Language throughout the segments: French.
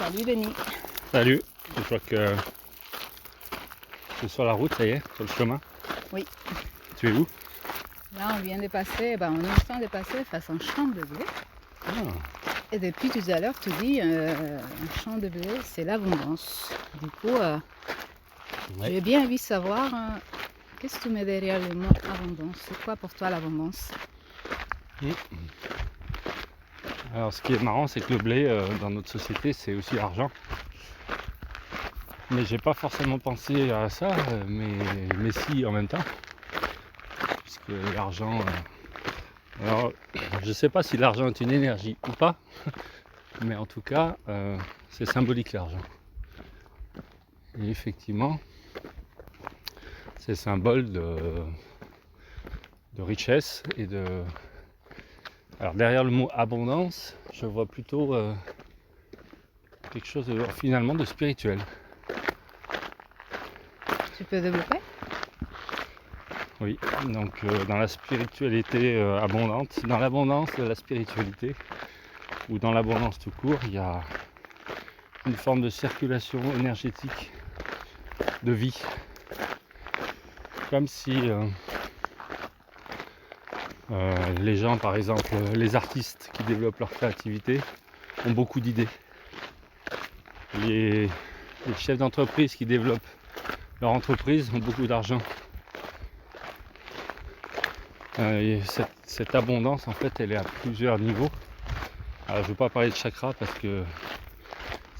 Salut Denis. Salut, je crois que je suis sur la route, ça y est, sur le chemin. Oui. Tu es où? Là, on vient de passer, on est en train de passer face à un champ de blé. Ah, Et depuis tout à l'heure, tu dis, un champ de blé, c'est l'abondance. Du coup, j'ai bien envie de savoir, qu'est-ce que tu mets derrière le mot abondance? C'est quoi pour toi l'abondance? Alors ce qui est marrant, c'est que le blé, dans notre société, c'est aussi l'argent. Mais j'ai pas forcément pensé à ça, mais si en même temps. Puisque l'argent... alors, je sais pas si l'argent est une énergie ou pas, mais en tout cas, c'est symbolique l'argent. Et effectivement, c'est symbole de richesse et de... Alors derrière le mot abondance, je vois plutôt quelque chose finalement de spirituel. Tu peux développer? Oui, donc dans la spiritualité abondante, dans l'abondance de la spiritualité, ou dans l'abondance tout court, il y a une forme de circulation énergétique de vie. Comme si les gens, par exemple, les artistes qui développent leur créativité, ont beaucoup d'idées. Les chefs d'entreprise qui développent leur entreprise ont beaucoup d'argent. Cette abondance, en fait, elle est à plusieurs niveaux. Alors, je ne veux pas parler de chakra parce que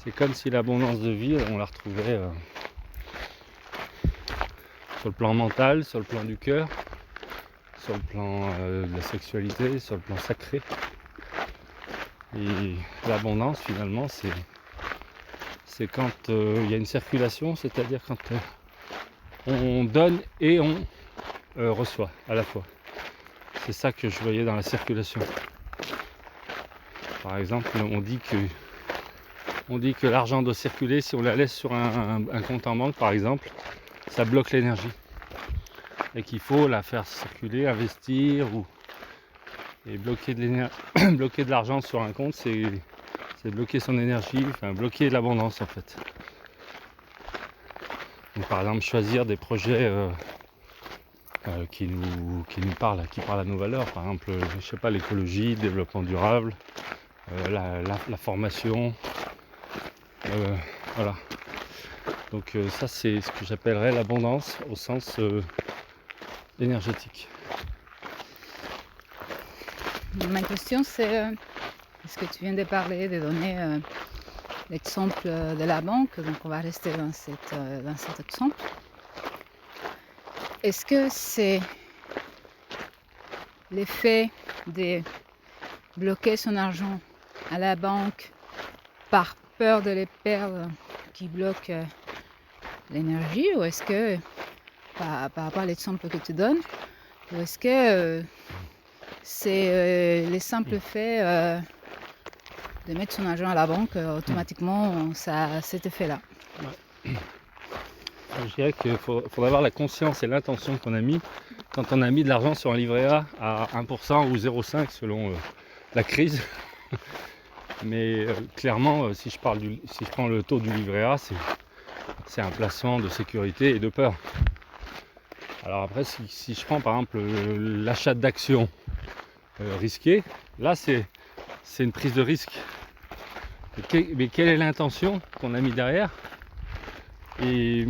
c'est comme si l'abondance de vie, on la retrouvait sur le plan mental, sur le plan du cœur, sur le plan de la sexualité, sur le plan sacré. Et l'abondance, finalement, c'est quand il y a une circulation, c'est-à-dire quand on donne et on reçoit à la fois. C'est ça que je voyais dans la circulation. Par exemple, on dit que l'argent doit circuler. Si on la laisse sur un compte en banque, par exemple, ça bloque l'énergie. Et qu'il faut la faire circuler, investir et bloquer bloquer de l'argent sur un compte, c'est bloquer son énergie, enfin bloquer l'abondance en fait. Donc, par exemple, choisir des projets qui nous parlent, qui parlent à nos valeurs. Par exemple, je sais pas, l'écologie, le développement durable, la formation, voilà. Donc ça, c'est ce que j'appellerais l'abondance au sens énergétique. Ma question, c'est, est-ce que tu viens de parler, de donner l'exemple de la banque, donc on va rester dans cet exemple. Est-ce que c'est l'effet de bloquer son argent à la banque par peur de les perdre qui bloque l'énergie, ou est-ce que, par rapport à l'exemple que tu donnes, ou est-ce que c'est le simple fait de mettre son argent à la banque, automatiquement ça a cet effet-là? Ouais. Je dirais qu'il faudrait avoir la conscience et l'intention qu'on a mis quand on a mis de l'argent sur un livret A à 1% ou 0,5 selon la crise. Mais clairement, si je prends le taux du livret A, c'est un placement de sécurité et de peur. Alors après, si je prends par exemple l'achat d'actions risquées, là c'est une prise de risque. Mais quelle est l'intention qu'on a mis derrière? Et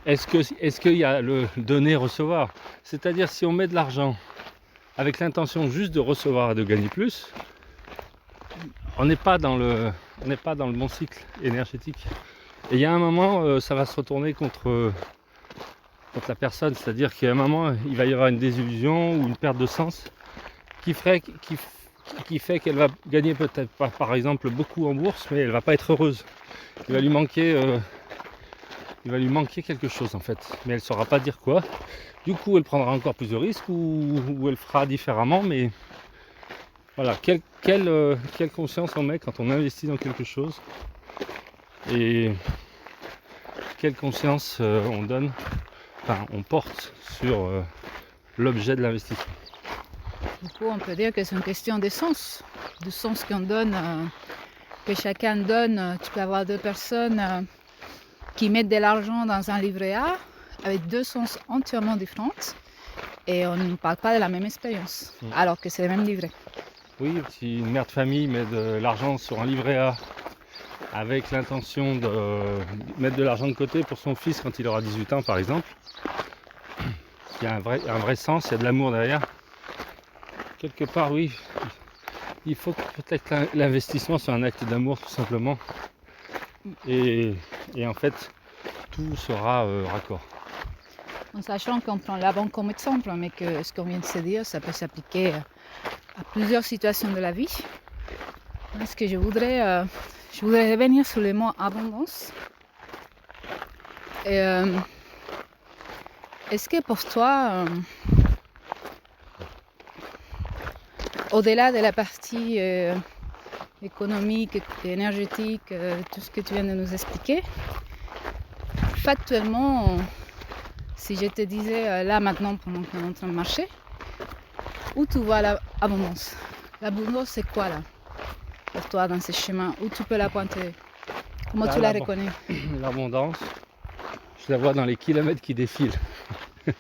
est-ce qu'il y a le donner-recevoir? C'est-à-dire, si on met de l'argent avec l'intention juste de recevoir et de gagner plus, on n'est pas dans le bon cycle énergétique. Et il y a un moment, ça va se retourner contre la personne. C'est-à-dire qu'à un moment, il va y avoir une désillusion ou une perte de sens qui fait qu'elle va gagner peut-être pas, par exemple, beaucoup en bourse, mais elle va pas être heureuse. Il va lui manquer quelque chose en fait, mais elle ne saura pas dire quoi. Du coup, elle prendra encore plus de risques ou elle fera différemment, mais voilà, quelle conscience on met quand on investit dans quelque chose et quelle conscience on porte sur l'objet de l'investissement. Du coup, on peut dire que c'est une question de sens qu'on donne que chacun donne. Tu peux avoir deux personnes qui mettent de l'argent dans un livret A avec deux sens entièrement différents et on ne parle pas de la même expérience, alors que c'est le même livret. Oui, si une mère de famille met de l'argent sur un livret A avec l'intention de mettre de l'argent de côté pour son fils quand il aura 18 ans par exemple, il y a un vrai sens, il y a de l'amour derrière. Quelque part, oui, il faut que peut-être l'investissement soit un acte d'amour tout simplement. Et en fait, tout sera raccord. En sachant qu'on prend la banque comme exemple, mais que ce qu'on vient de se dire, ça peut s'appliquer à plusieurs situations de la vie. Parce que je voudrais revenir sur le mot abondance. Et, est-ce que pour toi, au-delà de la partie économique, énergétique, tout ce que tu viens de nous expliquer, factuellement, si je te disais là maintenant pendant qu'on est en train de marcher, où tu vois l'abondance? L'abondance c'est quoi là pour toi dans ces chemins? Où tu peux la pointer? Comment tu la reconnais? L'abondance, je la vois dans les kilomètres qui défilent. Il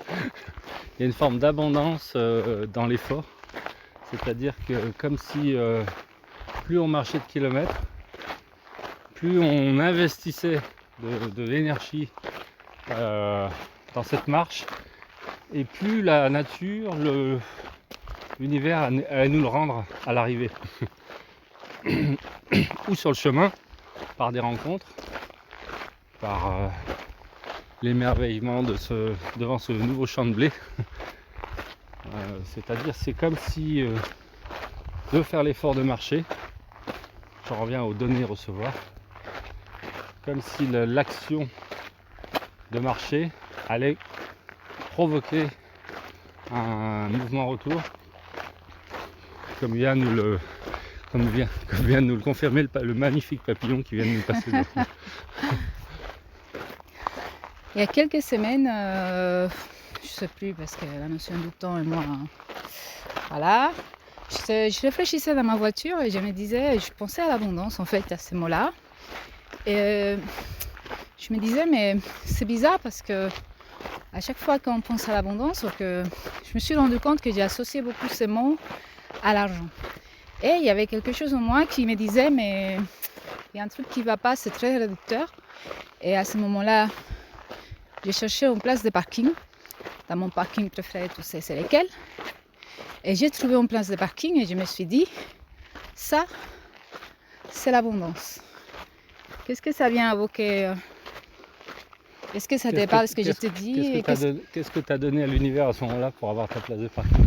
y a une forme d'abondance dans l'effort. C'est-à-dire que comme si plus on marchait de kilomètres, plus on investissait de l'énergie dans cette marche, et plus la nature, l'univers allait nous le rendre à l'arrivée. Ou sur le chemin, par des rencontres, par l'émerveillement devant ce nouveau champ de blé. C'est-à-dire c'est comme si de faire l'effort de marcher, j'en reviens au donner-recevoir, comme si l'action de marcher allait provoquer un mouvement retour, comme vient de nous le confirmer le magnifique papillon qui vient de nous passer devant. Il y a quelques semaines, je sais plus parce que la notion du temps et moi, voilà, je réfléchissais dans ma voiture et je me disais, je pensais à l'abondance en fait, à ces mots-là. Et je me disais, mais c'est bizarre parce que à chaque fois qu'on pense à l'abondance, que je me suis rendu compte que j'ai associé beaucoup ces mots à l'argent. Et il y avait quelque chose en moi qui me disait, mais il y a un truc qui ne va pas, c'est très réducteur. Et à ce moment-là, j'ai cherché une place de parking. Dans mon parking préféré, tu sais, c'est lequel. Et j'ai trouvé une place de parking et je me suis dit, ça, c'est l'abondance. Qu'est-ce que ça vient évoquer? Est-ce que ça te parle ce que je te dis? Qu'est-ce que tu as donné à l'univers à ce moment-là pour avoir ta place de parking?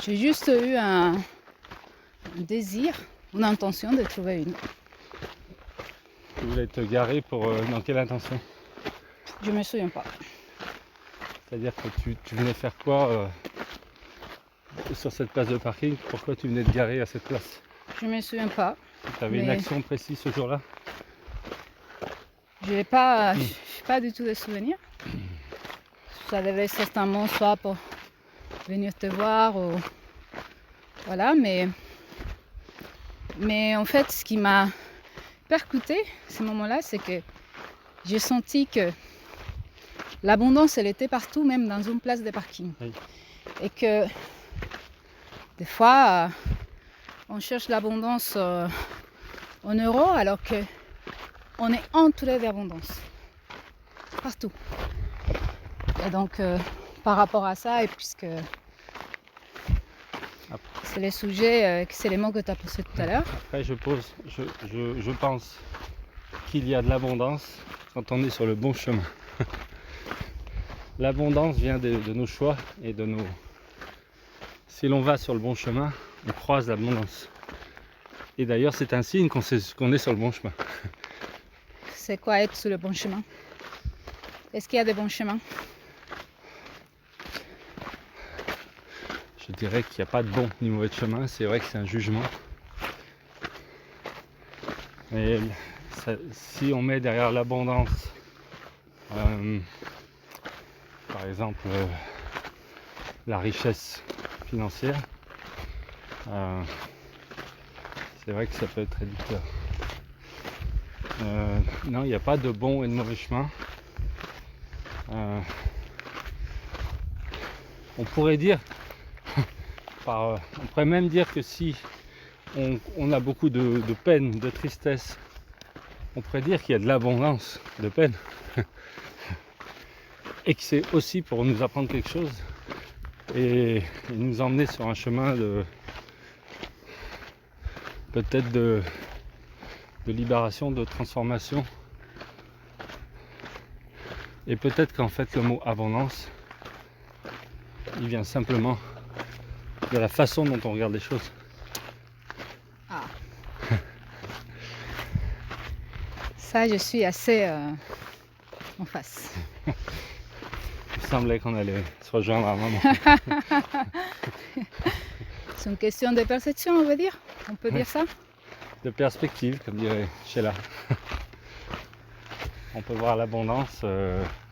J'ai juste eu un désir, une intention de trouver une. Tu voulais te garer dans quelle intention? Je me souviens pas. C'est-à-dire que tu venais faire quoi sur cette place de parking? Pourquoi tu venais te garer à cette place? Je me souviens pas. Tu avais une action précise ce jour-là? Je n'ai pas du tout de souvenirs. Ça devait certainement soit pour venir te voir ou voilà, mais en fait ce qui m'a percuté à ce moment-là, c'est que j'ai senti que l'abondance elle était partout, même dans une place de parking. Oui. Et que des fois on cherche l'abondance en euros alors que on est entouré d'abondance partout. Et donc par rapport à ça, et puisque c'est les sujets, c'est les mots que tu as posés tout à l'heure. Après je pense qu'il y a de l'abondance quand on est sur le bon chemin. L'abondance vient de nos choix et de nos... Si l'on va sur le bon chemin, on croise l'abondance. Et d'ailleurs c'est un signe qu'on est sur le bon chemin. C'est quoi être sur le bon chemin? Est-ce qu'il y a des bons chemins? Je dirais qu'il n'y a pas de bon ni mauvais chemin, c'est vrai que c'est un jugement. Mais si on met derrière l'abondance, par exemple la richesse financière, C'est vrai que ça peut être réducteur. Non, il n'y a pas de bon et de mauvais chemin. On pourrait dire, on pourrait même dire que si on a beaucoup de peine, de tristesse, on pourrait dire qu'il y a de l'abondance de peine et que c'est aussi pour nous apprendre quelque chose et nous emmener sur un chemin de peut-être de libération, de transformation. Et peut-être qu'en fait le mot abondance, il vient simplement de la façon dont on regarde les choses. Ah. Ça, je suis assez en face. Il semblait qu'on allait se rejoindre à un moment. C'est une question de perception, on veut dire. On peut dire ça. De perspective, comme dirait Sheila. On peut voir l'abondance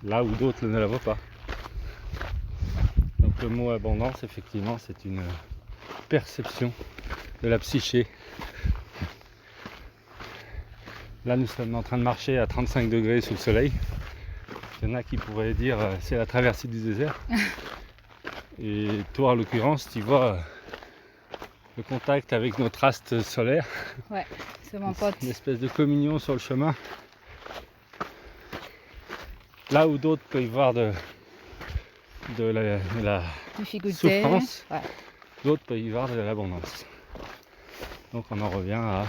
là où d'autres ne la voient pas. Donc le mot abondance, effectivement, c'est une perception de la psyché. Là, nous sommes en train de marcher à 35 degrés sous le soleil. Il y en a qui pourraient dire c'est la traversée du désert. Et toi, en l'occurrence, tu vois le contact avec notre astre solaire. Ouais, c'est mon pote. Une espèce de communion sur le chemin. Là où d'autres peuvent y voir de la Difficulté. souffrance, Ouais. d'autres peuvent y voir de l'abondance. Donc on en revient à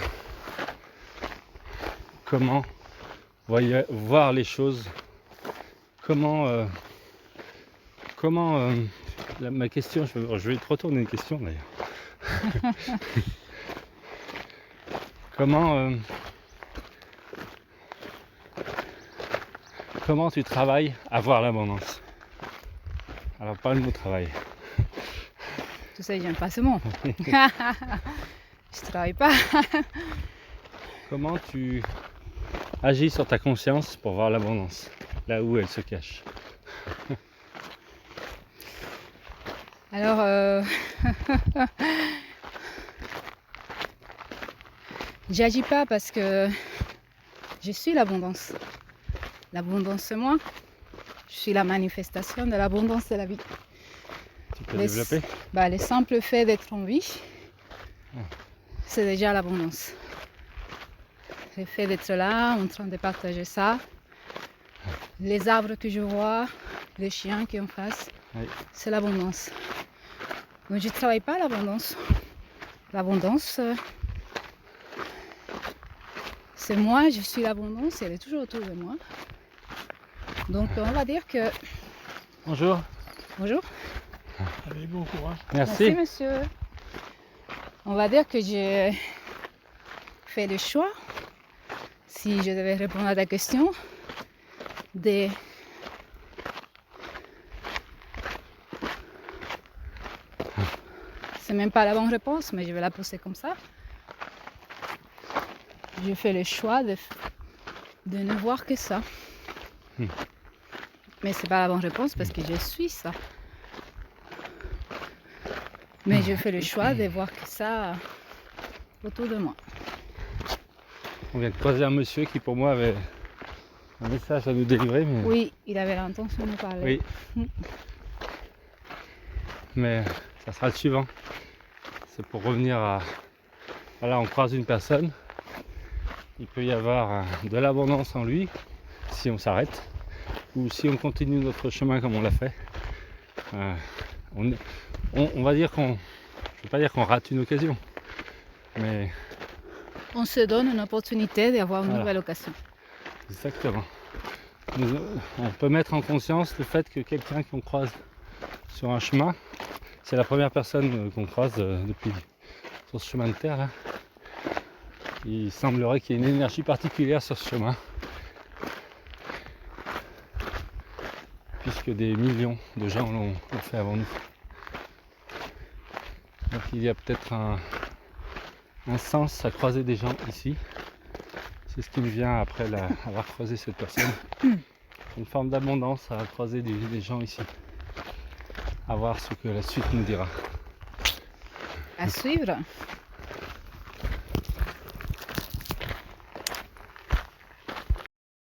comment voir les choses, comment ma question, je vais te retourner une question d'ailleurs. Comment tu travailles à voir l'abondance? Alors pas le mot travail. Tu sais, j'aime pas ce mot. Je travaille pas. Comment tu agis sur ta conscience pour voir l'abondance, là où elle se cache? Alors, j'agis pas parce que je suis l'abondance. L'abondance c'est moi. Je suis la manifestation de l'abondance de la vie. Tu peux développer? Le simple fait d'être en vie, c'est déjà l'abondance. Le fait d'être là, en train de partager ça, les arbres que je vois, les chiens qui en face, oui. C'est l'abondance. Donc je ne travaille pas l'abondance. L'abondance, c'est moi, je suis l'abondance, elle est toujours autour de moi. Donc on va dire que... Bonjour. Bonjour. Allez, bon courage. Merci. Merci monsieur. On va dire que j'ai fait le choix, si je devais répondre à ta question, de c'est même pas la bonne réponse, mais je vais la poser comme ça. J'ai fait le choix de ne voir que ça. Mais c'est pas la bonne réponse parce que je suis ça. Mais je fais le choix de voir que ça autour de moi. On vient de croiser un monsieur qui pour moi avait un message à nous délivrer. Mais... Oui, il avait l'intention de nous parler. Oui. Mais ça sera le suivant. C'est pour revenir à... Voilà, on croise une personne. Il peut y avoir de l'abondance en lui si on s'arrête. Ou si on continue notre chemin comme on l'a fait. On va dire qu'on... Je ne veux pas dire qu'on rate une occasion. Mais... On se donne une opportunité d'avoir une nouvelle occasion. Exactement. On peut mettre en conscience le fait que quelqu'un qu'on croise sur un chemin, c'est la première personne qu'on croise depuis sur ce chemin de terre là. Il semblerait qu'il y ait une énergie particulière sur ce chemin, puisque des millions de gens l'ont fait avant nous. Donc il y a peut-être un sens à croiser des gens ici. C'est ce qui me vient après avoir croisé cette personne. Une forme d'abondance à croiser des gens ici. À voir ce que la suite nous dira. À suivre.